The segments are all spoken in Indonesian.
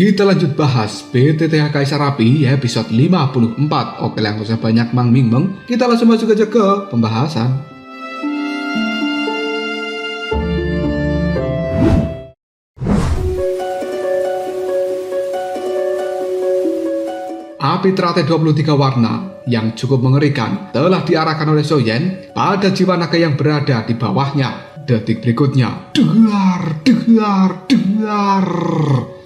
Kita lanjut bahas PTTH Kaisar Api episode 54. Oke, langsung usah banyak Mang Ming. Kita langsung masuk aja ke pembahasan. Api teratai 23 warna yang cukup mengerikan telah diarahkan oleh Soyen pada jiwa naga yang berada di bawahnya. Detik berikutnya, dengar.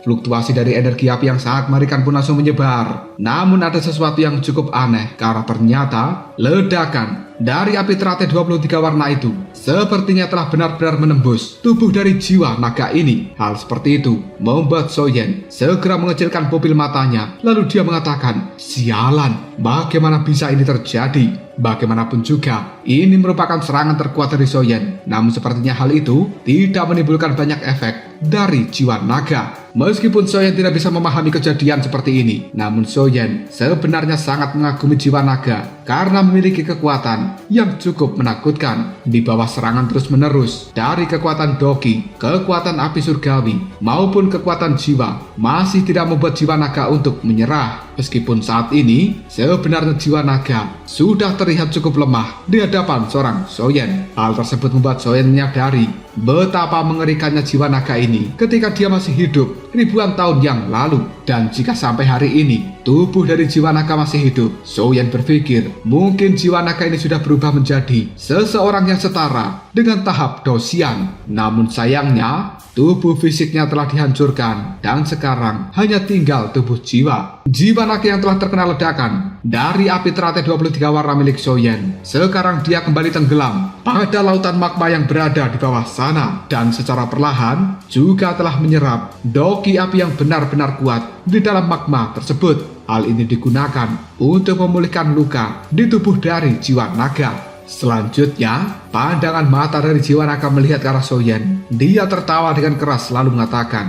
Fluktuasi dari energi api yang sangat mengerikan pun langsung menyebar. Namun ada sesuatu yang cukup aneh, karena ternyata ledakan dari api teratai 23 warna itu sepertinya telah benar-benar menembus tubuh dari jiwa naga ini. Hal seperti itu membuat Soyen segera mengecilkan pupil matanya. Lalu dia mengatakan, sialan, bagaimana bisa ini terjadi? Bagaimanapun juga, ini merupakan serangan terkuat dari Soyen. Namun sepertinya hal itu tidak menimbulkan banyak efek dari jiwa naga. Meskipun Soyen tidak bisa memahami kejadian seperti ini, namun Soyen sebenarnya sangat mengagumi jiwa naga karena memiliki kekuatan yang cukup menakutkan. Di bawah serangan terus-menerus dari kekuatan Doki, kekuatan api surgawi, maupun kekuatan jiwa, masih tidak membuat jiwa naga untuk menyerah. Meskipun saat ini sebenarnya jiwa naga sudah terlihat cukup lemah di hadapan seorang Soyen. Hal tersebut membuat Soyen menyadari betapa mengerikannya jiwa naga ini ketika dia masih hidup ribuan tahun yang lalu. Dan jika sampai hari ini tubuh dari jiwa naga masih hidup, Soyen berpikir mungkin jiwa naga ini sudah berubah menjadi seseorang yang setara dengan tahap Dosian. Namun sayangnya tubuh fisiknya telah dihancurkan dan sekarang hanya tinggal tubuh jiwa. Jiwa naga yang telah terkena ledakan dari api teratai 23 warna milik Soyen, sekarang dia kembali tenggelam pada lautan magma yang berada di bawah sana. Dan secara perlahan juga telah menyerap Doki api yang benar-benar kuat di dalam magma tersebut. Hal ini digunakan untuk memulihkan luka di tubuh dari jiwa naga. Selanjutnya, pandangan mata dari jiwa naga melihat ke arah Soyen. Dia tertawa dengan keras lalu mengatakan,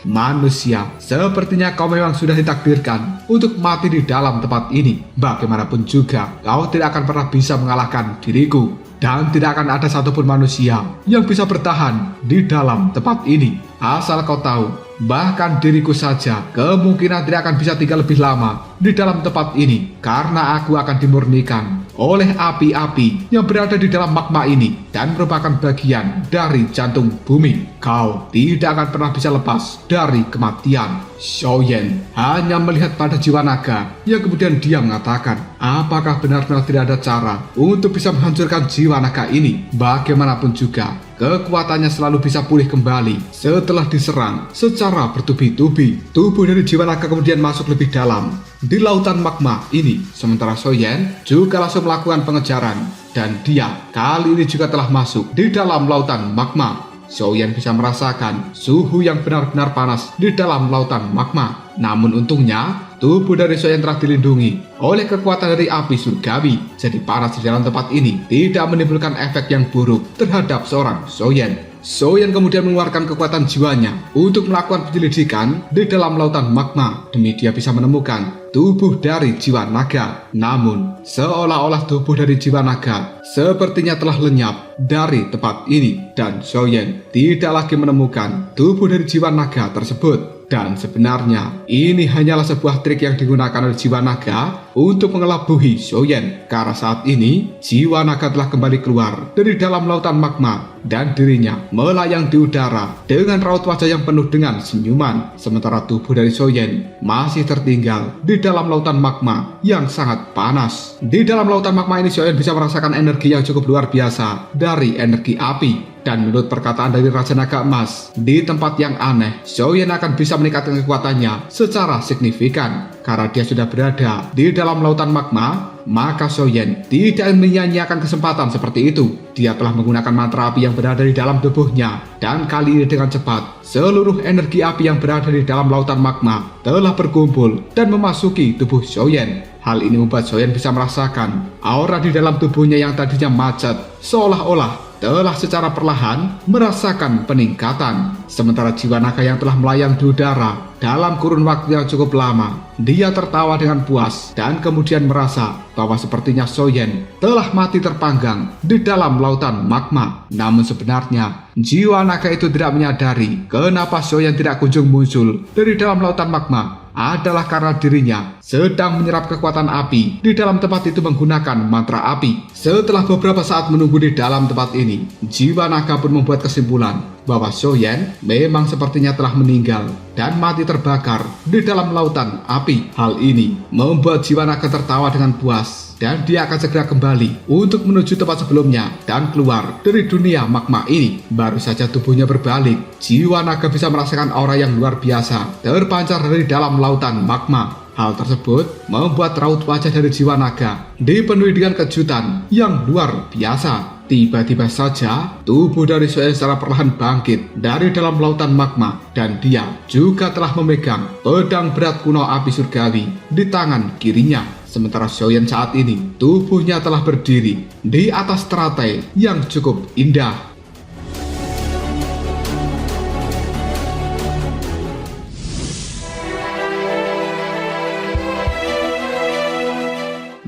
manusia, sepertinya kau memang sudah ditakdirkan untuk mati di dalam tempat ini. Bagaimanapun juga, kau tidak akan pernah bisa mengalahkan diriku. Dan tidak akan ada satupun manusia yang bisa bertahan di dalam tempat ini. Asal kau tahu, bahkan diriku saja kemungkinan tidak akan bisa tinggal lebih lama di dalam tempat ini, karena aku akan dimurnikan oleh api-api yang berada di dalam magma ini dan merupakan bagian dari jantung bumi. Kau tidak akan pernah bisa lepas dari kematian. Soyen hanya melihat pada jiwa naga yang kemudian dia mengatakan, apakah benar-benar tidak ada cara untuk bisa menghancurkan jiwa naga ini? Bagaimanapun juga, kekuatannya selalu bisa pulih kembali setelah diserang secara bertubi-tubi. Tubuh dari jiwa naga kemudian masuk lebih dalam di lautan magma ini. Sementara Soyen juga langsung melakukan pengejaran, dan dia kali ini juga telah masuk di dalam lautan magma. Soyen bisa merasakan suhu yang benar-benar panas di dalam lautan magma. Namun untungnya tubuh dari Soyen telah dilindungi oleh kekuatan dari api surgawi. Jadi panas di dalam tempat ini tidak menimbulkan efek yang buruk terhadap seorang Soyen. Soyen kemudian mengeluarkan kekuatan jiwanya untuk melakukan penyelidikan di dalam lautan magma demi dia bisa menemukan tubuh dari jiwa naga. Namun seolah-olah tubuh dari jiwa naga sepertinya telah lenyap dari tempat ini, dan Soyen tidak lagi menemukan tubuh dari jiwa naga tersebut. Dan sebenarnya ini hanyalah sebuah trik yang digunakan oleh jiwa naga untuk mengelabui Soyen, karena saat ini jiwa naga telah kembali keluar dari dalam lautan magma dan dirinya melayang di udara dengan raut wajah yang penuh dengan senyuman. Sementara tubuh dari Soyen masih tertinggal di dalam lautan magma yang sangat panas. Di dalam lautan magma ini Soyen bisa merasakan energi yang cukup luar biasa dari energi api. Dan menurut perkataan dari Raja Naga Emas, di tempat yang aneh, Soyen akan bisa meningkatkan kekuatannya secara signifikan. Karena dia sudah berada di dalam lautan magma, maka Soyen tidak menyia-nyiakan kesempatan seperti itu. Dia telah menggunakan mantra api yang berada di dalam tubuhnya, dan kali ini dengan cepat seluruh energi api yang berada di dalam lautan magma telah berkumpul dan memasuki tubuh Soyen. Hal ini membuat Soyen bisa merasakan aura di dalam tubuhnya yang tadinya macet seolah-olah telah secara perlahan merasakan peningkatan. Sementara jiwa naga yang telah melayang di udara dalam kurun waktu yang cukup lama. Dia tertawa dengan puas dan kemudian merasa bahwa sepertinya Soyen telah mati terpanggang di dalam lautan magma. Namun sebenarnya jiwa naga itu tidak menyadari kenapa Soyen tidak kunjung muncul dari dalam lautan magma adalah karena dirinya sedang menyerap kekuatan api di dalam tempat itu menggunakan mantra api. Setelah beberapa saat menunggu di dalam tempat ini, jiwa naga pun membuat kesimpulan bahwa Soyen memang sepertinya telah meninggal dan mati terbakar di dalam lautan api. Hal ini membuat jiwa naga tertawa dengan puas dan dia akan segera kembali untuk menuju tempat sebelumnya dan keluar dari dunia magma ini. Baru saja tubuhnya berbalik, jiwa naga bisa merasakan aura yang luar biasa terpancar dari dalam lautan magma. Hal tersebut membuat raut wajah dari jiwa naga dipenuhi dengan kejutan yang luar biasa. Tiba-tiba saja tubuh dari Soyen secara perlahan bangkit dari dalam lautan magma dan dia juga telah memegang pedang berat kuno api surgawi di tangan kirinya. Sementara Soyen saat ini tubuhnya telah berdiri di atas teratai yang cukup indah.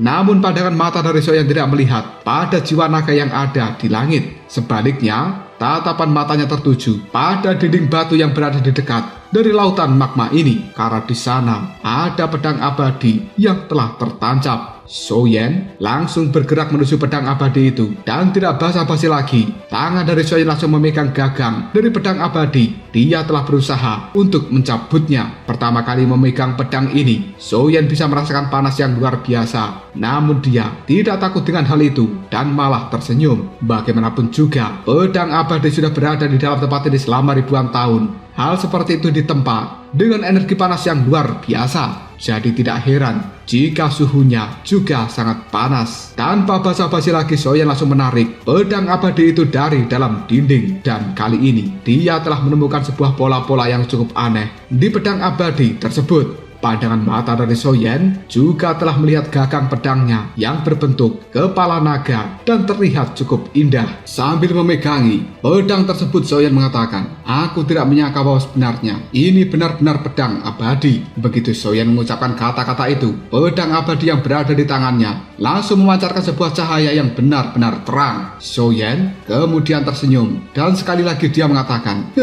Namun pandangan mata dari Soyen tidak melihat pada jiwa naga yang ada di langit. Sebaliknya, tatapan matanya tertuju pada dinding batu yang berada di dekat dari lautan magma ini, karena di sana ada pedang abadi yang telah tertancap. Soyen langsung bergerak menuju pedang abadi itu dan tidak basa-basi lagi. Tangan dari Soyen langsung memegang gagang dari pedang abadi. Dia telah berusaha untuk mencabutnya. Pertama kali memegang pedang ini, Soyen bisa merasakan panas yang luar biasa. Namun dia tidak takut dengan hal itu dan malah tersenyum. Bagaimanapun juga, pedang abadi sudah berada di dalam tempat ini selama ribuan tahun. Hal seperti itu ditempa dengan energi panas yang luar biasa. Jadi tidak heran jika suhunya juga sangat panas. Tanpa basa-basi lagi, Soyen langsung menarik pedang abadi itu dari dalam dinding. Dan kali ini dia telah menemukan sebuah pola-pola yang cukup aneh di pedang abadi tersebut. Pandangan mata dari Soyen juga telah melihat gagang pedangnya yang berbentuk kepala naga dan terlihat cukup indah. Sambil memegangi pedang tersebut, Soyen mengatakan, "Aku tidak menyangka bahwa sebenarnya ini benar-benar pedang abadi." Begitu Soyen mengucapkan kata-kata itu, pedang abadi yang berada di tangannya langsung memancarkan sebuah cahaya yang benar-benar terang. Soyen kemudian tersenyum dan sekali lagi dia mengatakan,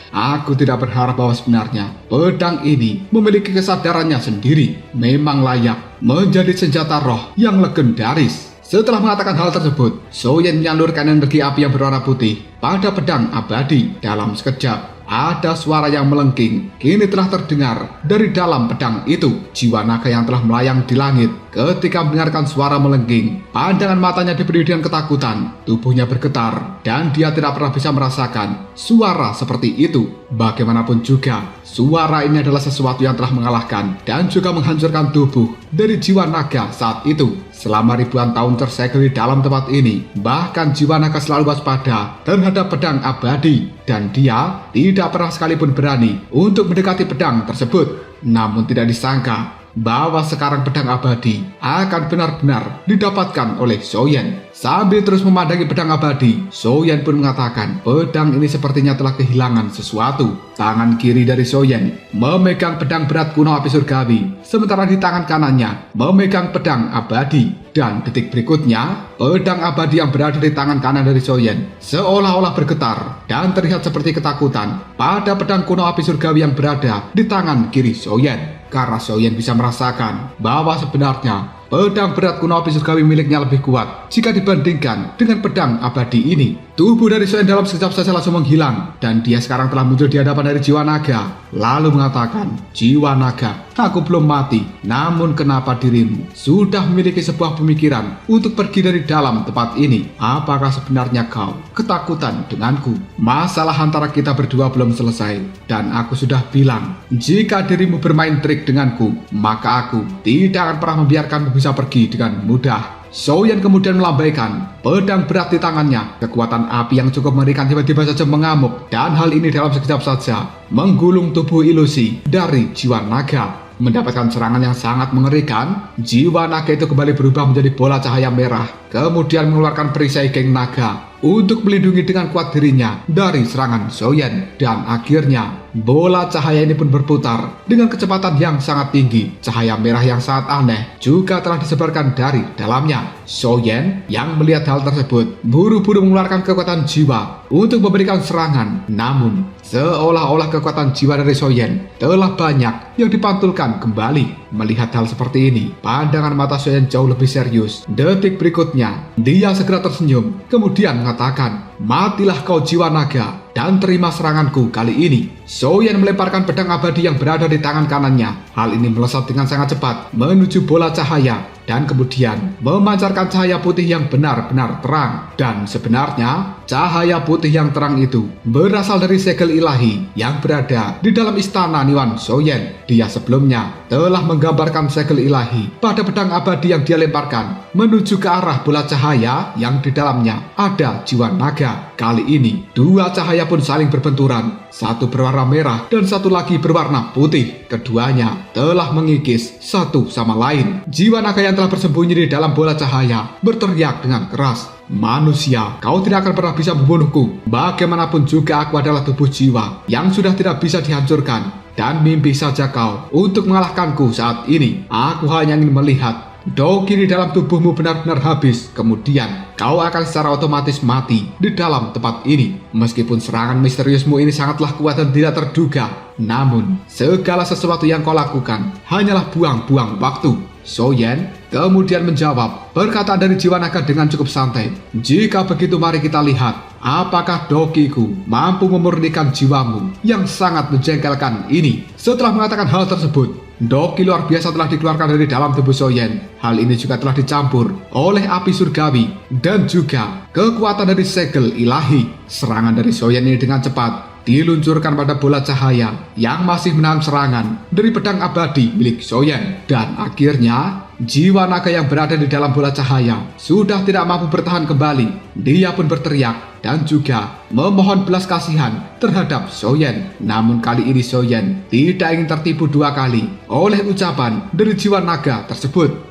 "Aku tidak berharap bahwa sebenarnya pedang ini memiliki kesadarannya sendiri. Memang layak menjadi senjata roh yang legendaris." Setelah mengatakan hal tersebut, Soyen menyalurkan energi api yang berwarna putih pada pedang abadi. Dalam sekejap, ada suara yang melengking kini telah terdengar dari dalam pedang itu. Jiwa naga yang telah melayang di langit ketika mendengarkan suara melengking, pandangan matanya dipenuhi dengan ketakutan, tubuhnya bergetar dan dia tidak pernah bisa merasakan suara seperti itu. Bagaimanapun juga, suara ini adalah sesuatu yang telah mengalahkan dan juga menghancurkan tubuh dari jiwa naga saat itu. Selama ribuan tahun tersegel di dalam tempat ini, bahkan jiwa naga selalu waspada terhadap pedang abadi dan dia tidak pernah sekalipun berani untuk mendekati pedang tersebut. Namun tidak disangka bahwa sekarang pedang abadi akan benar-benar didapatkan oleh Soyen. Sambil terus memandangi pedang abadi, Soyen pun mengatakan pedang ini sepertinya telah kehilangan sesuatu. Tangan kiri dari Soyen memegang pedang berat kuno api surgawi, sementara di tangan kanannya memegang pedang abadi. Dan detik berikutnya, pedang abadi yang berada di tangan kanan dari Soyen seolah-olah bergetar dan terlihat seperti ketakutan pada pedang kuno api surgawi yang berada di tangan kiri Soyen. Karena Soyen bisa merasakan bahwa sebenarnya pedang berat kuno api surgawi miliknya lebih kuat jika dibandingkan dengan pedang abadi ini. Tubuh dari Soyen dalam sekejap saja langsung menghilang dan dia sekarang telah muncul di hadapan dari jiwa naga. Lalu mengatakan, "Jiwa naga, aku belum mati. Namun kenapa dirimu sudah memiliki sebuah pemikiran untuk pergi dari dalam tempat ini? Apakah sebenarnya kau ketakutan denganku? Masalah antara kita berdua belum selesai dan aku sudah bilang, jika dirimu bermain trik denganku, maka aku tidak akan pernah membiarkanmu bisa pergi dengan mudah." Soyen kemudian melambaikan pedang berat di tangannya. Kekuatan api yang cukup mengerikan tiba-tiba saja mengamuk dan hal ini dalam sekejap saja menggulung tubuh ilusi dari jiwa naga. Mendapatkan serangan yang sangat mengerikan, jiwa naga itu kembali berubah menjadi bola cahaya merah, kemudian mengeluarkan perisai geng naga untuk melindungi dengan kuat dirinya dari serangan Soyen. Dan akhirnya bola cahaya ini pun berputar dengan kecepatan yang sangat tinggi. Cahaya merah yang sangat aneh juga telah disebarkan dari dalamnya. Soyen yang melihat hal tersebut buru-buru mengeluarkan kekuatan jiwa untuk memberikan serangan. Namun, seolah-olah kekuatan jiwa dari Soyen telah banyak yang dipantulkan kembali. Melihat hal seperti ini, pandangan mata Soyen jauh lebih serius. Detik berikutnya, dia segera tersenyum, kemudian mengatakan, "Matilah kau jiwa naga dan terima seranganku kali ini." Soyen melemparkan pedang abadi yang berada di tangan kanannya. Hal ini melesat dengan sangat cepat menuju bola cahaya dan kemudian memancarkan cahaya putih yang benar-benar terang. Dan sebenarnya, cahaya putih yang terang itu berasal dari segel ilahi yang berada di dalam istana Niwan Soyen. Dia sebelumnya telah menggambarkan segel ilahi pada pedang abadi yang dia lemparkan menuju ke arah bola cahaya yang di dalamnya ada jiwa naga. Kali ini, dua cahaya pun saling berbenturan. Satu berwarna merah dan satu lagi berwarna putih. Keduanya telah mengikis satu sama lain. Jiwa naga yang telah bersembunyi di dalam bola cahaya berteriak dengan keras, "Manusia, kau tidak akan pernah bisa membunuhku. Bagaimanapun juga aku adalah tubuh jiwa yang sudah tidak bisa dihancurkan. Dan mimpi saja kau untuk mengalahkanku saat ini. Aku hanya ingin melihat Doki di dalam tubuhmu benar-benar habis. Kemudian kau akan secara otomatis mati di dalam tempat ini." Meskipun serangan misteriusmu ini sangatlah kuat dan tidak terduga, namun segala sesuatu yang kau lakukan hanyalah buang-buang waktu. Soyen kemudian menjawab perkataan dari jiwa naga dengan cukup santai. "Jika begitu, mari kita lihat apakah Dokiku mampu memurnikan jiwamu yang sangat menjengkelkan ini." Setelah mengatakan hal tersebut, Doki luar biasa telah dikeluarkan dari dalam tubuh Soyen. Hal ini juga telah dicampur oleh api surgawi dan juga kekuatan dari segel ilahi. Serangan dari Soyen ini dengan cepat diluncurkan pada bola cahaya yang masih menahan serangan dari pedang abadi milik Soyen. Dan akhirnya, jiwa naga yang berada di dalam bola cahaya sudah tidak mampu bertahan kembali. Dia pun berteriak dan juga memohon belas kasihan terhadap Soyen. Namun kali ini Soyen tidak ingin tertipu dua kali oleh ucapan dari jiwa naga tersebut.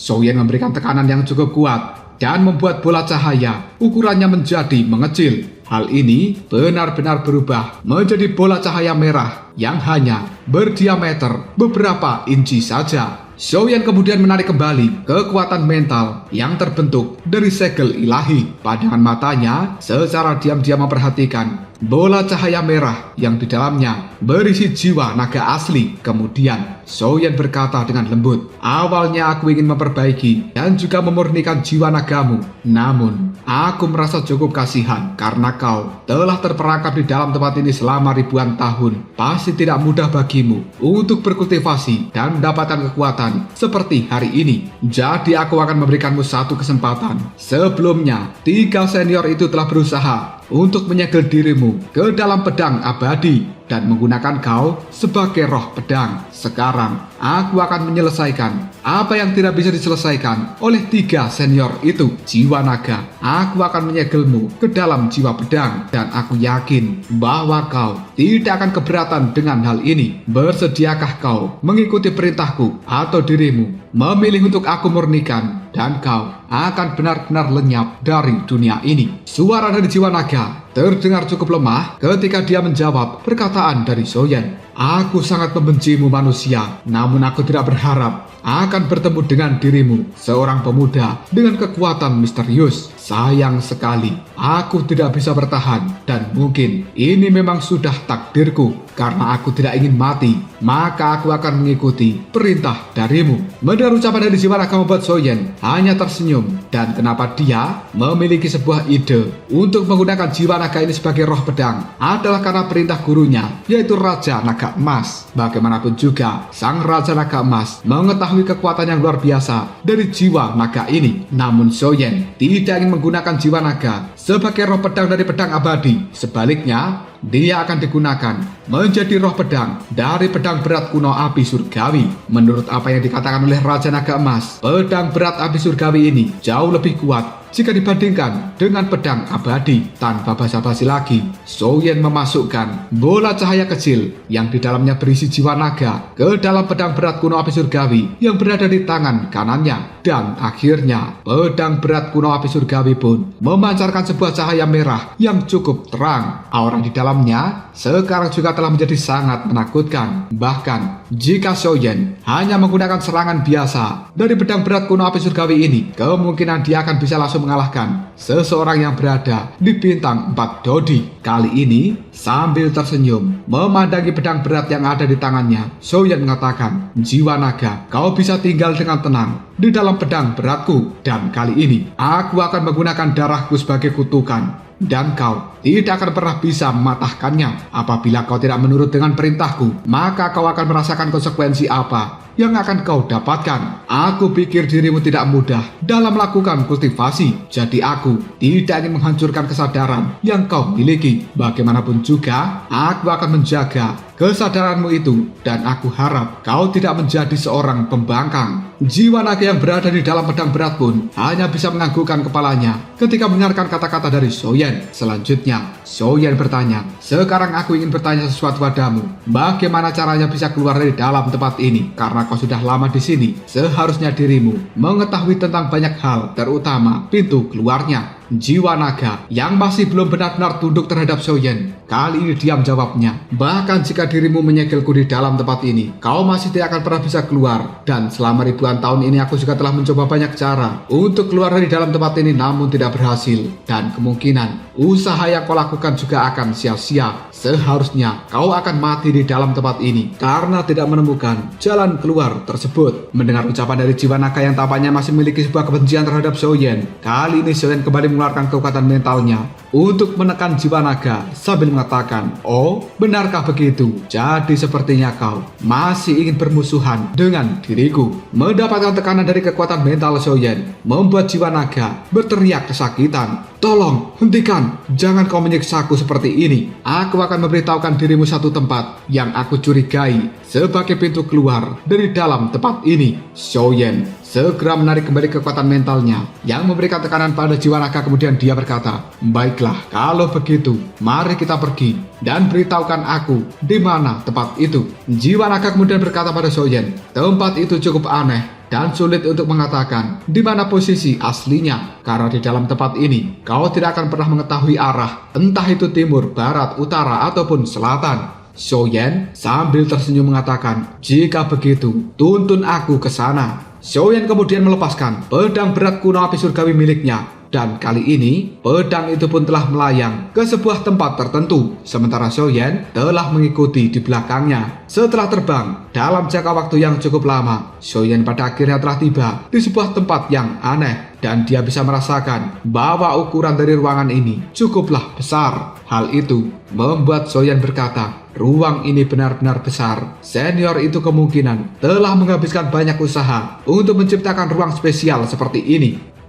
Soyen memberikan tekanan yang cukup kuat dan membuat bola cahaya ukurannya menjadi mengecil. Hal ini benar-benar berubah menjadi bola cahaya merah yang hanya berdiameter beberapa inci saja. Soyen kemudian menarik kembali kekuatan mental yang terbentuk dari segel ilahi. Pandangan matanya secara diam-diam memperhatikan bola cahaya merah yang di dalamnya berisi jiwa naga asli. Kemudian Soyen berkata dengan lembut, "Awalnya aku ingin memperbaiki dan juga memurnikan jiwa nagamu. Namun aku merasa cukup kasihan karena kau telah terperangkap di dalam tempat ini selama ribuan tahun. Pasti tidak mudah bagimu untuk berkultivasi dan mendapatkan kekuatan seperti hari ini. Jadi aku akan memberikanmu satu kesempatan. Sebelumnya, 3 senior itu telah berusaha untuk menyegel dirimu ke dalam pedang abadi dan menggunakan kau sebagai roh pedang. Sekarang aku akan menyelesaikan apa yang tidak bisa diselesaikan oleh 3 senior itu, jiwa naga. Aku akan menyegelmu ke dalam jiwa pedang dan aku yakin bahwa kau tidak akan keberatan dengan hal ini. Bersediakah kau mengikuti perintahku atau dirimu memilih untuk aku murnikan dan kau akan benar-benar lenyap dari dunia ini?" Suara dari jiwa naga terdengar cukup lemah ketika dia menjawab perkataan dari Soyen. "Aku sangat membencimu manusia, namun aku tidak berharap akan bertemu dengan dirimu, seorang pemuda dengan kekuatan misterius. Sayang sekali, aku tidak bisa bertahan dan mungkin ini memang sudah takdirku. Karena aku tidak ingin mati, maka aku akan mengikuti perintah darimu." Mendengar ucapan dari jiwa naga membuat Soyen hanya tersenyum. Dan kenapa dia memiliki sebuah ide untuk menggunakan jiwa naga ini sebagai roh pedang adalah karena perintah gurunya, yaitu Raja Naga Emas. Bagaimanapun juga, sang Raja Naga Emas mengetahui kekuatan yang luar biasa dari jiwa naga ini. Namun Soyen tidak ingin menggunakan jiwa naga sebagai roh pedang dari pedang abadi. Sebaliknya, dia akan digunakan menjadi roh pedang dari pedang berat kuno api surgawi. Menurut apa yang dikatakan oleh Raja Naga Emas, pedang berat api surgawi ini jauh lebih kuat jika dibandingkan dengan pedang abadi. Tanpa basa-basi lagi, Xiaoyan memasukkan bola cahaya kecil yang di dalamnya berisi jiwa naga ke dalam pedang berat kuno api surgawi yang berada di tangan kanannya. Dan akhirnya, pedang berat kuno api surgawi pun memancarkan sebuah cahaya merah yang cukup terang. Aura di dalamnya sekarang juga telah menjadi sangat menakutkan. Bahkan, jika Xiaoyan hanya menggunakan serangan biasa dari pedang berat kuno api surgawi ini, kemungkinan dia akan bisa langsung mengalahkan seseorang yang berada di bintang 4 Dodi. Kali ini, sambil tersenyum memandangi pedang berat yang ada di tangannya, Xiaoyan mengatakan, "Jiwa naga, kau bisa tinggal dengan tenang di dalam pedang beratku, dan kali ini aku akan menggunakan darahku sebagai kutukan. Dan kau tidak akan pernah bisa mematahkannya. Apabila kau tidak menurut dengan perintahku, maka kau akan merasakan konsekuensi apa yang akan kau dapatkan. Aku pikir dirimu tidak mudah dalam melakukan kultivasi, jadi aku tidak ingin menghancurkan kesadaran yang kau miliki. Bagaimanapun juga, aku akan menjaga kesadaranmu itu, dan aku harap kau tidak menjadi seorang pembangkang." Jiwa naga yang berada di dalam pedang berat pun hanya bisa menganggukkan kepalanya ketika mendengarkan kata-kata dari Xiaoyan. Selanjutnya, Xiaoyan bertanya, "Sekarang aku ingin bertanya sesuatu padamu. Bagaimana caranya bisa keluar dari dalam tempat ini? Karena kau sudah lama di sini, seharusnya dirimu mengetahui tentang banyak hal, terutama pintu keluarnya." Jiwa naga yang masih belum benar-benar tunduk terhadap Xiaoyan kali ini diam jawabnya, "Bahkan jika dirimu menyegelku di dalam tempat ini, kau masih tidak akan pernah bisa keluar. Dan selama ribuan tahun ini aku juga telah mencoba banyak cara untuk keluar dari dalam tempat ini, namun tidak berhasil. Dan kemungkinan usaha yang kau lakukan juga akan sia-sia. Seharusnya kau akan mati di dalam tempat ini karena tidak menemukan jalan keluar tersebut." Mendengar ucapan dari jiwa naga yang tampaknya masih memiliki sebuah kebencian terhadap Xiaoyan, kali ini Xiaoyan kembali mengeluarkan kekuatan mentalnya untuk menekan jiwa naga sambil mengatakan, "Oh, benarkah begitu? Jadi sepertinya kau masih ingin bermusuhan dengan diriku." Mendapatkan tekanan dari kekuatan mental Xiaoyan membuat jiwa naga berteriak kesakitan, "Tolong, hentikan! Jangan kau menyiksaku seperti ini. Aku akan memberitahukan dirimu satu tempat yang aku curigai sebagai pintu keluar dari dalam tempat ini." Xiaoyan segera menarik kembali kekuatan mentalnya yang memberikan tekanan pada jiwa naga. Kemudian dia berkata, "Baiklah, kalau begitu, mari kita pergi dan beritahukan aku di mana tempat itu." Jiwa naga kemudian berkata pada Xiaoyan, "Tempat itu cukup aneh dan sulit untuk mengatakan di mana posisi aslinya, karena di dalam tempat ini kau tidak akan pernah mengetahui arah, entah itu timur, barat, utara, ataupun selatan." Xiaoyan sambil tersenyum mengatakan, "Jika begitu, tuntun aku ke sana." Xiaoyan kemudian melepaskan pedang berat kuno api surgawi miliknya, dan kali ini pedang itu pun telah melayang ke sebuah tempat tertentu, sementara Xiaoyan telah mengikuti di belakangnya. Setelah terbang dalam jangka waktu yang cukup lama, Xiaoyan pada akhirnya telah tiba di sebuah tempat yang aneh, dan dia bisa merasakan bahwa ukuran dari ruangan ini cukuplah besar. Hal itu membuat Xiaoyan berkata, "Ruang ini benar-benar besar. Senior itu kemungkinan telah menghabiskan banyak usaha untuk menciptakan ruang spesial seperti ini."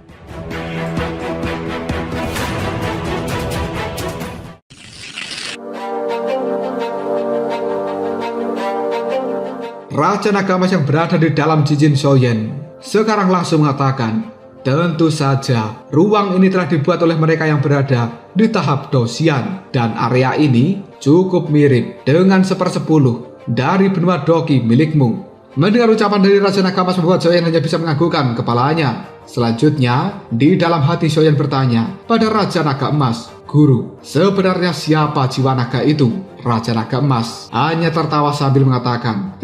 Raja Naga Emas yang berada di dalam cincin Xiaoyan sekarang langsung mengatakan, "Tentu saja, ruang ini telah dibuat oleh mereka yang berada di tahap Dosian, dan area ini cukup mirip dengan 1/10 dari benua Doki milikmu." Mendengar ucapan dari Raja Naga Emas membuat Xiaoyan hanya bisa menganggukkan kepalanya. Selanjutnya, di dalam hati Xiaoyan bertanya pada Raja Naga Emas, "Guru, sebenarnya siapa jiwa naga itu?" Raja Naga Emas hanya tertawa sambil mengatakan,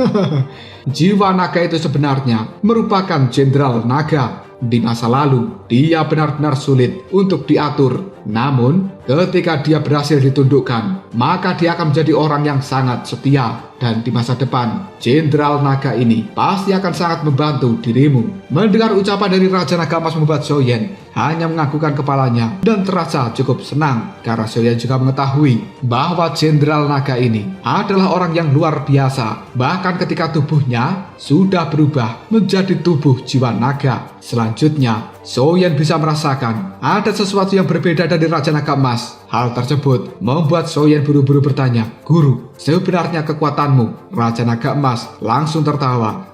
"Jiwa naga itu sebenarnya merupakan jenderal naga. Di masa lalu, dia benar-benar sulit untuk diatur. Namun, ketika dia berhasil ditundukkan, maka dia akan menjadi orang yang sangat setia. dan di masa depan, Jenderal Naga ini pasti akan sangat membantu dirimu. Mendengar ucapan dari Raja Naga Emas membuat Soyen hanya menganggukkan kepalanya dan terasa cukup senang karena Soyen juga mengetahui bahwa Jenderal Naga ini adalah orang yang luar biasa. Bahkan ketika tubuhnya sudah berubah menjadi tubuh jiwa naga. Selanjutnya, Soyen bisa merasakan ada sesuatu yang berbeda dari Raja Naga Emas. Hal tersebut membuat Soyen buru-buru bertanya, "Guru, sebenarnya kekuatanmu?" Raja Naga Emas langsung tertawa.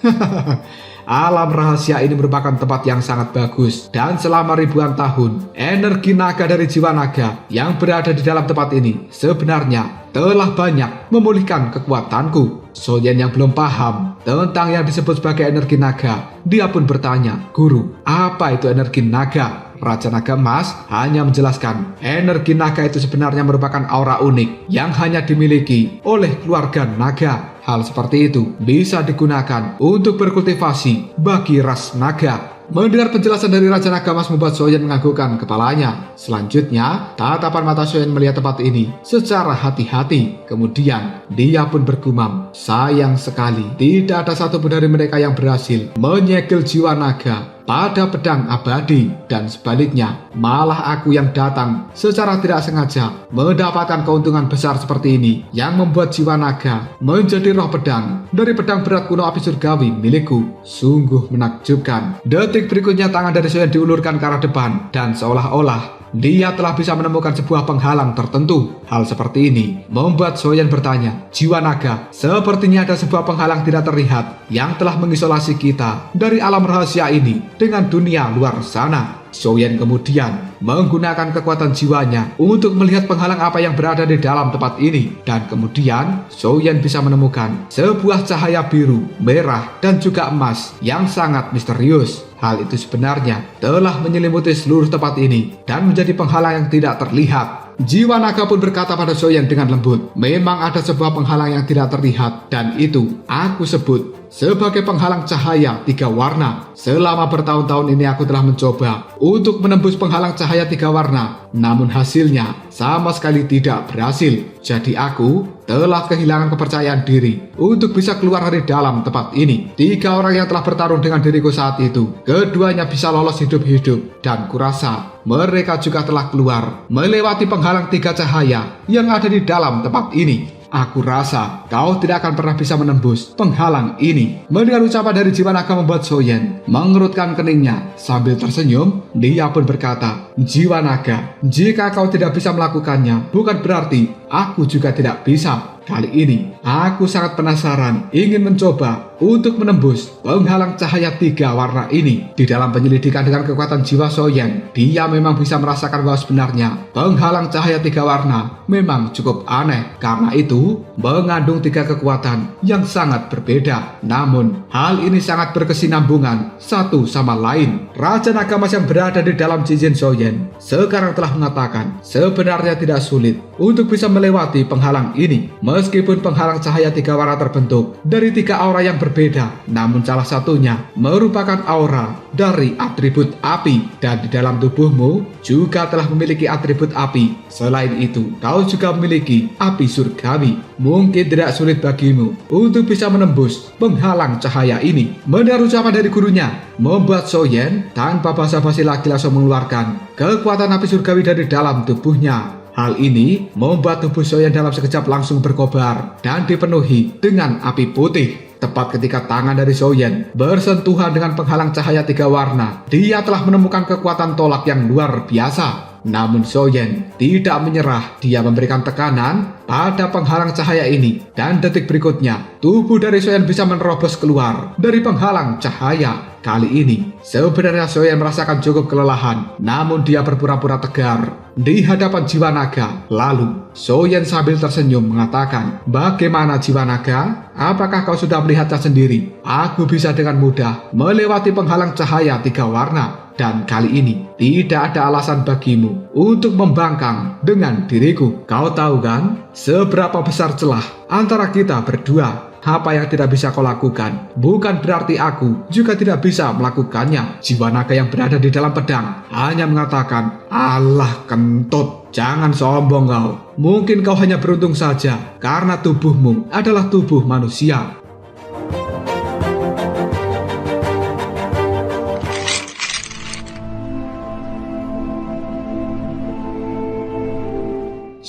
Alam rahasia ini merupakan tempat yang sangat bagus, dan selama ribuan tahun, energi naga dari jiwa naga yang berada di dalam tempat ini sebenarnya telah banyak memulihkan kekuatanku. Soyen yang belum paham tentang yang disebut sebagai energi naga, dia pun bertanya, "Guru, apa itu energi naga?" Raja Naga Emas hanya menjelaskan, energi naga itu sebenarnya merupakan aura unik yang hanya dimiliki oleh keluarga naga. Hal seperti itu bisa digunakan untuk berkultivasi bagi ras naga. Mendengar penjelasan dari Raja Naga Emas membuat Soyen menganggukkan kepalanya. Selanjutnya, tatapan mata Soyen melihat tempat ini secara hati-hati. Kemudian, dia pun bergumam, "Sayang sekali, tidak ada satupun dari mereka yang berhasil menyegel jiwa naga pada pedang abadi, dan sebaliknya malah aku yang datang secara tidak sengaja mendapatkan keuntungan besar seperti ini yang membuat jiwa naga menjadi roh pedang dari pedang berat kuno api surgawi milikku. Sungguh menakjubkan." Detik berikutnya tangan dari Soyen diulurkan ke arah depan dan seolah-olah dia telah bisa menemukan sebuah penghalang tertentu. Hal seperti ini membuat Soyen bertanya, "Jiwa naga, sepertinya ada sebuah penghalang tidak terlihat yang telah mengisolasi kita dari alam rahasia ini dengan dunia luar sana." Soyen kemudian menggunakan kekuatan jiwanya untuk melihat penghalang apa yang berada di dalam tempat ini. Dan kemudian Soyen bisa menemukan sebuah cahaya biru, merah, dan juga emas yang sangat misterius. Hal itu sebenarnya telah menyelimuti seluruh tempat ini dan menjadi penghalang yang tidak terlihat. Jiwa naga pun berkata pada Soyen dengan lembut, "Memang ada sebuah penghalang yang tidak terlihat, dan itu aku sebut sebagai penghalang cahaya 3 warna. Selama bertahun-tahun ini aku telah mencoba untuk menembus penghalang cahaya 3 warna, namun hasilnya sama sekali tidak berhasil. Jadi aku telah kehilangan kepercayaan diri untuk bisa keluar dari dalam tempat ini. 3 orang yang telah bertarung dengan diriku saat itu, keduanya bisa lolos hidup-hidup, dan kurasa mereka juga telah keluar melewati penghalang 3 cahaya yang ada di dalam tempat ini. Aku rasa kau tidak akan pernah bisa menembus penghalang ini." Mendengar ucapan dari jiwa naga membuat Soyen mengerutkan keningnya. Sambil tersenyum, dia pun berkata, "Jiwa naga, jika kau tidak bisa melakukannya, bukan berarti aku juga tidak bisa. Kali ini, aku sangat penasaran, ingin mencoba untuk menembus penghalang cahaya 3 warna ini." Di dalam penyelidikan dengan kekuatan jiwa Soyen, dia memang bisa merasakan bahwa sebenarnya penghalang cahaya 3 warna memang cukup aneh. Karena itu, mengandung 3 kekuatan yang sangat berbeda. Namun, hal ini sangat berkesinambungan satu sama lain. Raja Naga Emas yang berada di dalam cincin Soyen sekarang telah mengatakan sebenarnya tidak sulit untuk bisa melewati penghalang ini. Meskipun penghalang cahaya 3 warna terbentuk dari 3 aura yang berbeda, namun salah satunya merupakan aura dari atribut api, dan di dalam tubuhmu juga telah memiliki atribut api. Selain itu, kau juga memiliki api surgawi. Mungkin tidak sulit bagimu untuk bisa menembus penghalang cahaya ini. Mendengar ucapan dari gurunya membuat Soyen tanpa basa-basi lagi langsung mengeluarkan kekuatan api surgawi dari dalam tubuhnya. Hal ini membuat tubuh Soyen dalam sekejap langsung berkobar dan dipenuhi dengan api putih. Tepat ketika tangan dari Soyen bersentuhan dengan penghalang cahaya 3 warna, dia telah menemukan kekuatan tolak yang luar biasa. Namun Soyen tidak menyerah. Dia memberikan tekanan pada penghalang cahaya ini, dan detik berikutnya tubuh dari Soyen bisa menerobos keluar dari penghalang cahaya. Kali ini sebenarnya Soyen merasakan cukup kelelahan, namun dia berpura-pura tegar di hadapan jiwa naga. Lalu Soyen sambil tersenyum mengatakan, "Bagaimana jiwa naga? Apakah kau sudah melihatnya sendiri? Aku bisa dengan mudah melewati penghalang cahaya 3 warna. Dan kali ini tidak ada alasan bagimu untuk membangkang dengan diriku. Kau tahu kan seberapa besar celah antara kita berdua?" apa yang tidak bisa kau lakukan bukan berarti aku juga tidak bisa melakukannya. Jiwa naga yang berada di dalam pedang hanya mengatakan, "Alah kentut, jangan sombong kau. Mungkin kau hanya beruntung saja karena tubuhmu adalah tubuh manusia."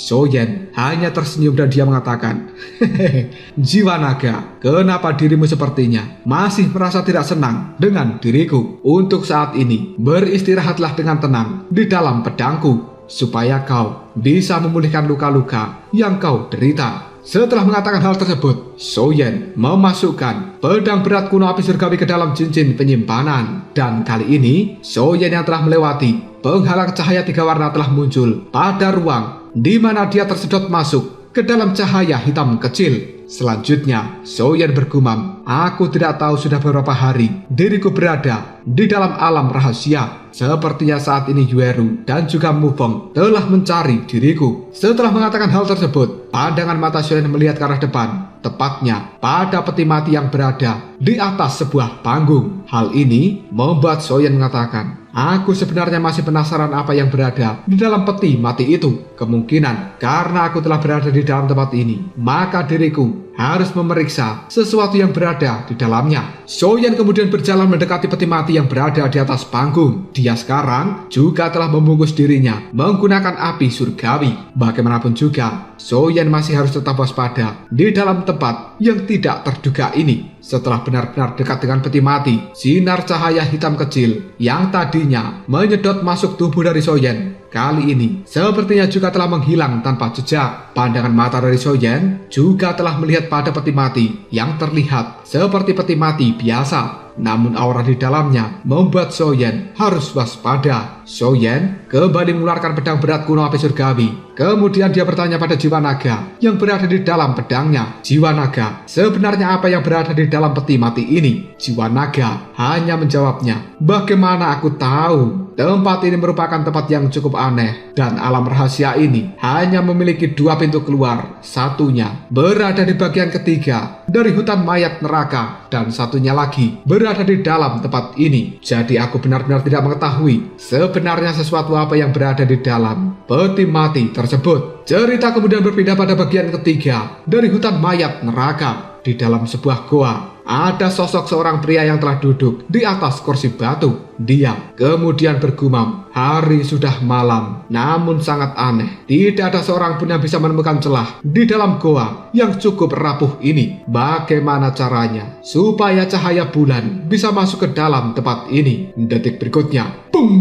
Soyen hanya tersenyum dan dia mengatakan, "Hehehe, jiwa naga, kenapa dirimu sepertinya masih merasa tidak senang dengan diriku? Untuk saat ini, beristirahatlah dengan tenang di dalam pedangku, supaya kau bisa memulihkan luka-luka yang kau derita." Setelah mengatakan hal tersebut, Soyen memasukkan pedang berat kuno api surgawi ke dalam cincin penyimpanan. Dan kali ini, Soyen yang telah melewati penghalang cahaya 3 warna telah muncul pada ruang di mana dia tersedot masuk ke dalam cahaya hitam kecil. Selanjutnya, Soyen bergumam, "Aku tidak tahu sudah beberapa hari diriku berada di dalam alam rahasia. Sepertinya saat ini Yueru dan juga Mufeng telah mencari diriku." Setelah mengatakan hal tersebut, pandangan mata Soyen melihat ke arah depan, tepatnya pada peti mati yang berada di atas sebuah panggung. Hal ini membuat Soyen mengatakan, "Aku sebenarnya masih penasaran apa yang berada di dalam peti mati itu. Kemungkinan karena aku telah berada di dalam tempat ini, maka diriku harus memeriksa sesuatu yang berada di dalamnya." Soyen kemudian berjalan mendekati peti mati yang berada di atas panggung. Dia sekarang juga telah membungkus dirinya menggunakan api surgawi. Bagaimanapun juga, Soyen masih harus tetap waspada di dalam tempat yang tidak terduga ini. Setelah benar-benar dekat dengan peti mati, sinar cahaya hitam kecil yang tadinya menyedot masuk tubuh dari Soyen, kali ini sepertinya juga telah menghilang tanpa jejak. Pandangan mata dari Soyen juga telah melihat pada peti mati yang terlihat seperti peti mati biasa, namun aura di dalamnya membuat Soyen harus waspada. Soyen kembali mengeluarkan pedang berat kuno api surgawi. Kemudian dia bertanya pada jiwa naga yang berada di dalam pedangnya, "Jiwa naga, sebenarnya apa yang berada di dalam peti mati ini?" Jiwa naga hanya menjawabnya, "Bagaimana aku tahu? Tempat ini merupakan tempat yang cukup aneh, dan alam rahasia ini hanya memiliki 2 pintu keluar. Satunya berada di bagian ketiga dari hutan mayat neraka, dan satunya lagi berada di dalam tempat ini. Jadi aku benar-benar tidak mengetahui sebenarnya sesuatu apa yang berada di dalam peti mati tersebut." Cerita kemudian berpindah pada bagian ketiga dari hutan mayat neraka. Di dalam sebuah goa, ada sosok seorang pria yang telah duduk di atas kursi batu. Dia kemudian bergumam, "Hari sudah malam, namun sangat aneh. Tidak ada seorang pun yang bisa menemukan celah di dalam goa yang cukup rapuh ini. Bagaimana caranya supaya cahaya bulan bisa masuk ke dalam tempat ini?" Detik berikutnya, bung,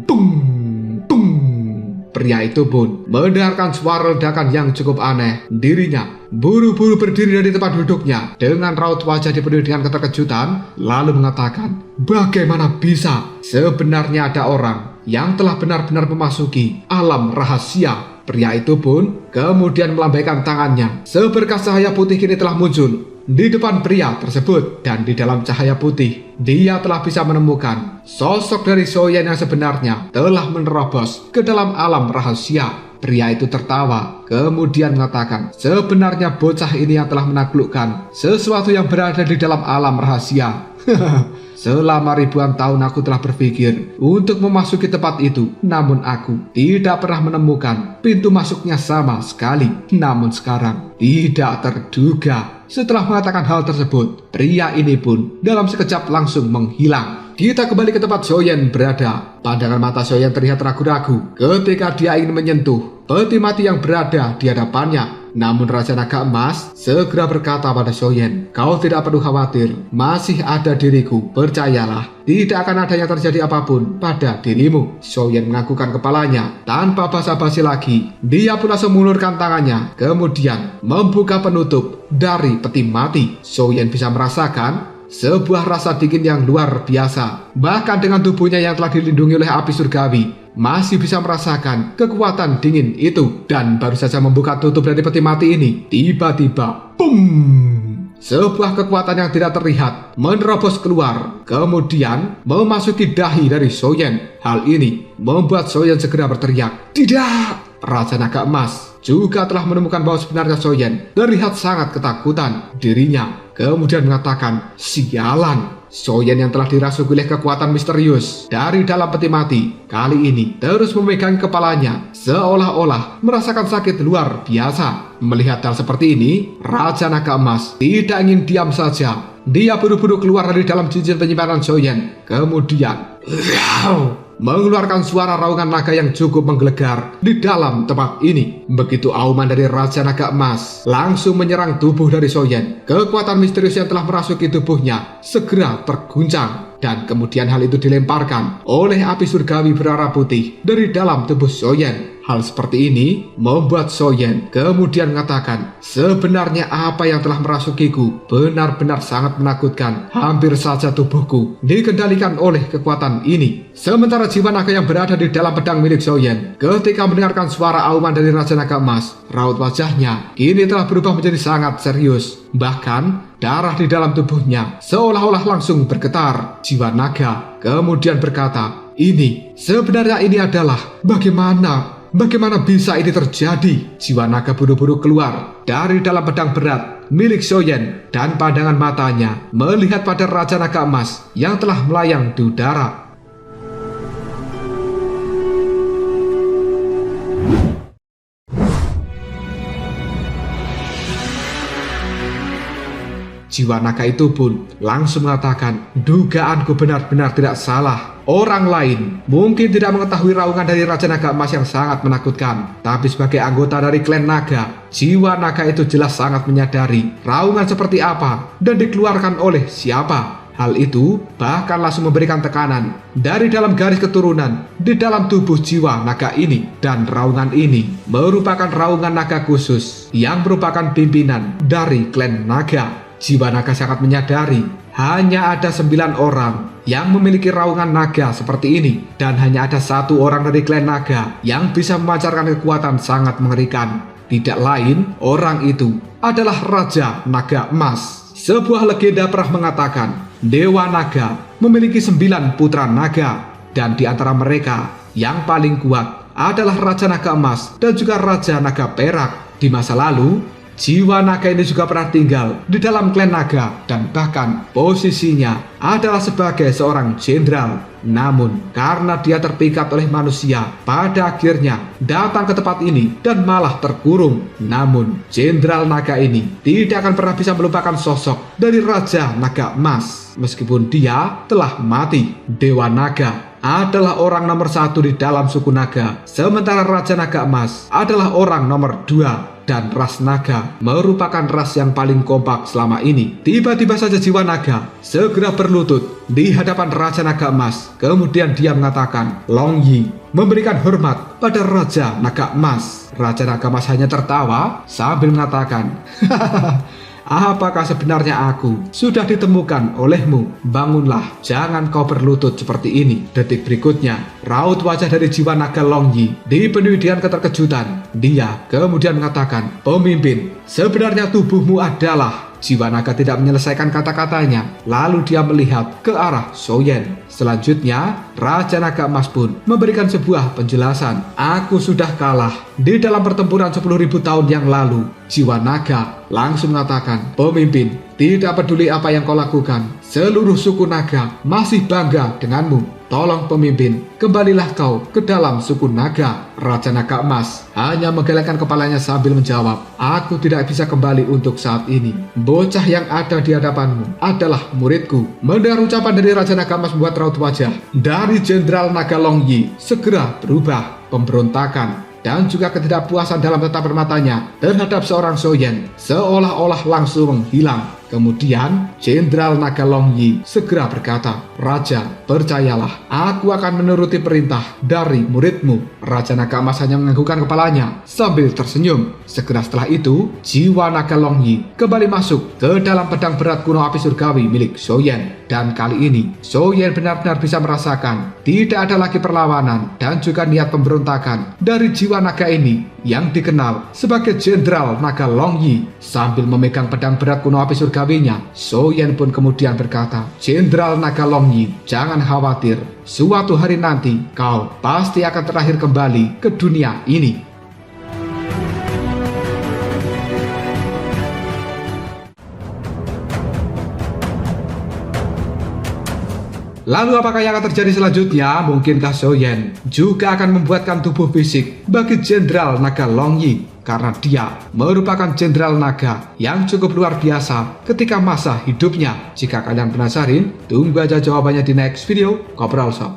bung, bung. Pria itu pun mendengarkan suara ledakan yang cukup aneh. Dirinya buru-buru berdiri dari tempat duduknya dengan raut wajah dipenuhi dengan keterkejutan, lalu mengatakan, "Bagaimana bisa? Sebenarnya ada orang yang telah benar-benar memasuki alam rahasia." Pria itu pun kemudian melambaikan tangannya. Seberkas cahaya putih kini telah muncul di depan pria tersebut, dan di dalam cahaya putih dia telah bisa menemukan sosok dari Soyen yang sebenarnya telah menerobos ke dalam alam rahasia. Pria itu tertawa, kemudian mengatakan, "Sebenarnya bocah ini yang telah menaklukkan sesuatu yang berada di dalam alam rahasia. Selama ribuan tahun aku telah berpikir untuk memasuki tempat itu, namun aku tidak pernah menemukan pintu masuknya sama sekali. Namun sekarang tidak terduga." Setelah mengatakan hal tersebut, pria ini pun dalam sekejap langsung menghilang. Kita kembali ke tempat Soyen berada. Pandangan mata Soyen terlihat ragu-ragu ketika dia ingin menyentuh peti mati yang berada di hadapannya. Namun Raja Naga Emas segera berkata pada Soyen, "Kau tidak perlu khawatir, masih ada diriku, percayalah. Tidak akan ada yang terjadi apapun pada dirimu." Soyen menganggukkan kepalanya tanpa basa-basi lagi. Dia pun langsung mengulurkan tangannya, kemudian membuka penutup dari peti mati. Soyen bisa merasakan sebuah rasa dingin yang luar biasa. Bahkan dengan tubuhnya yang telah dilindungi oleh api surgawi, masih bisa merasakan kekuatan dingin itu. Dan baru saja membuka tutup dari peti mati ini, tiba-tiba, boom! Sebuah kekuatan yang tidak terlihat menerobos keluar, kemudian memasuki dahi dari Soyen. Hal ini membuat Soyen segera berteriak, "Tidak!" Raja Naga Emas juga telah menemukan bahwa sebenarnya Soyen terlihat sangat ketakutan. Dirinya kemudian mengatakan, sialan. Soyen yang telah dirasuki oleh kekuatan misterius dari dalam peti mati kali ini terus memegang kepalanya seolah-olah merasakan sakit luar biasa. Melihat hal seperti ini, Raja Naga Emas tidak ingin diam saja. Dia buru-buru keluar dari dalam cincin penyimpanan Soyen. Kemudian mengeluarkan suara raungan naga yang cukup menggelegar di dalam tempat ini. Begitu auman dari Raja Naga Emas langsung menyerang tubuh dari Soyen, kekuatan misterius yang telah merasuki tubuhnya segera terguncang. Dan kemudian hal itu dilemparkan oleh api surgawi berwarna putih dari dalam tubuh Soyen. Hal seperti ini membuat Soyen kemudian mengatakan, sebenarnya apa yang telah merasukiku benar-benar sangat menakutkan. Hampir saja tubuhku dikendalikan oleh kekuatan ini. Sementara jiwa naga yang berada di dalam pedang milik Soyen ketika mendengarkan suara auman dari Raja Naga Emas, raut wajahnya kini telah berubah menjadi sangat serius. Bahkan darah di dalam tubuhnya seolah-olah langsung bergetar. Jiwa naga kemudian berkata, sebenarnya ini adalah Bagaimana bisa ini terjadi? Jiwa naga buru-buru keluar dari dalam pedang berat milik Soyen dan pandangan matanya melihat pada Raja Naga Emas yang telah melayang di udara. Jiwa naga itu pun langsung mengatakan, dugaanku benar-benar tidak salah. Orang lain mungkin tidak mengetahui raungan dari Raja Naga Emas yang sangat menakutkan, tapi sebagai anggota dari klan naga, jiwa naga itu jelas sangat menyadari raungan seperti apa dan dikeluarkan oleh siapa. Hal itu bahkan langsung memberikan tekanan dari dalam garis keturunan di dalam tubuh jiwa naga ini. Dan raungan ini merupakan raungan naga khusus yang merupakan pimpinan dari klan naga. Jiwa naga sangat menyadari hanya ada 9 orang yang memiliki raungan naga seperti ini, dan hanya ada 1 orang dari klan naga yang bisa memancarkan kekuatan sangat mengerikan. Tidak lain, orang itu adalah Raja Naga Emas. Sebuah legenda pernah mengatakan, Dewa Naga memiliki 9 putra naga, dan di antara mereka yang paling kuat adalah Raja Naga Emas dan juga Raja Naga Perak. Di masa lalu, jiwa naga ini juga pernah tinggal di dalam klan naga dan bahkan posisinya adalah sebagai seorang jenderal. Namun karena dia terpikat oleh manusia, pada akhirnya datang ke tempat ini dan malah terkurung. Namun jenderal naga ini tidak akan pernah bisa melupakan sosok dari Raja Naga Emas. Meskipun dia telah mati, Dewa Naga adalah orang nomor 1 di dalam suku naga, sementara Raja Naga Emas adalah orang nomor 2. Dan ras naga merupakan ras yang paling kompak selama ini. Tiba-tiba saja jiwa naga segera berlutut di hadapan Raja Naga Emas. Kemudian dia mengatakan, Long Yi memberikan hormat pada Raja Naga Emas. Raja Naga Emas hanya tertawa sambil mengatakan, apakah sebenarnya aku sudah ditemukan olehmu? Bangunlah, jangan kau berlutut seperti ini. Detik berikutnya, raut wajah dari jiwa naga Long Yi dipenuhi dengan keterkejutan. Dia kemudian mengatakan, pemimpin, sebenarnya tubuhmu adalah... Jiwa naga tidak menyelesaikan kata-katanya, lalu dia melihat ke arah Soyen. Selanjutnya, Raja Naga Emas pun memberikan sebuah penjelasan. Aku sudah kalah di dalam pertempuran 10.000 tahun yang lalu. Jiwa naga langsung mengatakan, pemimpin, tidak peduli apa yang kau lakukan, seluruh suku naga masih bangga denganmu. Tolong pemimpin, kembalilah kau ke dalam suku naga. Raja Naga Emas hanya menggelengkan kepalanya sambil menjawab, aku tidak bisa kembali untuk saat ini. Bocah yang ada di hadapanmu adalah muridku. Mendengar ucapan dari Raja Naga Emas membuat raut wajah dari Jenderal Naga Long Yi segera berubah. Pemberontakan dan juga ketidakpuasan dalam tatapan matanya terhadap seorang Soyen seolah-olah langsung menghilang. Kemudian Jenderal Naga Long Yi segera berkata, Raja, percayalah, aku akan menuruti perintah dari muridmu. Raja Naga Emas hanya menganggukkan kepalanya sambil tersenyum. Segera setelah itu, jiwa Naga Long Yi kembali masuk ke dalam pedang berat kuno api surgawi milik Soyen. Dan kali ini, Soyen benar-benar bisa merasakan tidak ada lagi perlawanan dan juga niat pemberontakan dari jiwa naga ini yang dikenal sebagai Jenderal Naga Long Yi. Sambil memegang pedang berat kuno api surgawinya, Soyen pun kemudian berkata, Jenderal Naga Long Yi, jangan khawatir, suatu hari nanti kau pasti akan terakhir kembali ke dunia ini. Lalu apakah yang akan terjadi selanjutnya? Mungkinkah Soyen juga akan membuatkan tubuh fisik bagi Jenderal Naga Longyi? Karena dia merupakan Jenderal Naga yang cukup luar biasa ketika masa hidupnya. Jika kalian penasaran, tunggu aja jawabannya di next video. Kopral Shop.